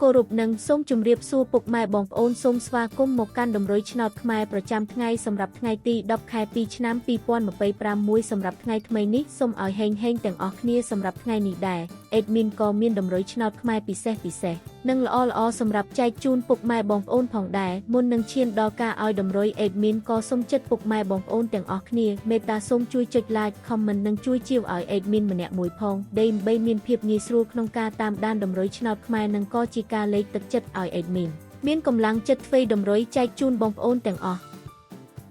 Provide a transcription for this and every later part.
គោរពនិងសូមជម្រាបសួរពុកម៉ែបងប្អូនសូមស្វាគមន៍មកកាន់តម្រុយឆ្នោតខ្មែរប្រចាំថ្ងៃសម្រាប់ថ្ងៃទី10 ខែ 2 ឆ្នាំ 2026សម្រាប់ថ្ងៃថ្មីនេះសូមឲ្យហេងទាំងអស់គ្នាសម្រាប់ថ្ងៃនេះដែរអេដមីនក៏មានតម្រុយឆ្នោតខ្មែរពិសេសនិងល្អសម្រាប់ចែកជូនពុកម៉ែបងប្អូនផងដែរមុននឹងឈានដល់ការឲ្យតម្រុយអេដមីនក៏សូមចិត្តពុកម៉ែបងប្អូនទាំងអស់គ្នាមេត្តាសូមជួយចុច like comment និងជួយជាវឲ្យអេដមីនម្នាក់មួយផងដើម្បីមានភាពងាយស្រួលក្នុងការតាមដានតម្រុយឆ្នោតខ្មែរនិងក៏ជាការលេខទឹកចិត្តឲ្យអេដមីនមានកម្លាំងចិត្តធ្វើតម្រុយចែកជូនបងប្អូនទាំងអស់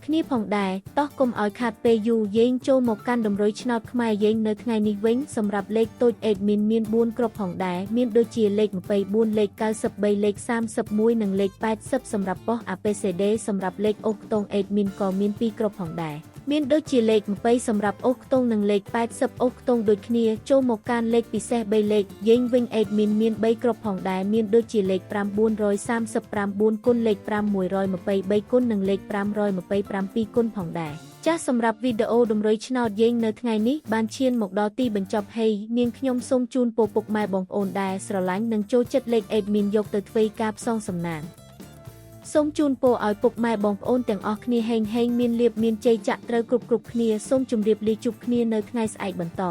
គ្នាផងដែរតោះកុំឲ្យខាតពេលយូរយើងចូលមកកាន់តម្រុយឆ្នោតខ្មែរយើងនៅថ្ងៃនេះវិញសម្រាប់លេខតូចអេដមីនមាន4គ្រាប់ផងដែរមានដូចជាលេខ24លេខ93លេខ31និងលេខ80សម្រាប់ប៉ុស ABCD សម្រាប់លេខអូសខ្ទង់អេដមីនក៏មាន2គ្រាប់ផងដែរមានដូចជាលេខ20សម្រាប់អូសខ្ទង់និងលេខ80អូសខ្ទង់ដូចគ្នាចូលមកកាន់លេខពិសេស3លេខយើងវិញអេដមីនមាន3គ្រាប់ផងដែរមានដូចជាលេខ939គុណលេខ523គុណនិងលេខ527គុណផងដែរចាសសម្រាប់វីដេអូតម្រុយឆ្នោតយើងនៅថ្ងៃនេះបានឈានមកដល់ទីបញ្ចប់ហើយនាងខ្ញុំសូមជូនពរពុកម៉ែបងប្អូនដែរស្រឡាញ់និងចូលចិត្តលេខអេដមីនយកទៅធ្វើការផ្សងសំណាងសូមជូនពរឲ្យពុកម៉ែបងប្អូនទាំងអស់គ្នាហេងមានលៀបមានជ័យចាក់ត្រូវគ្រប់គ្នាសូមជម្រាបលាជួបគ្នានៅថ្ងៃស្អែកបន្ត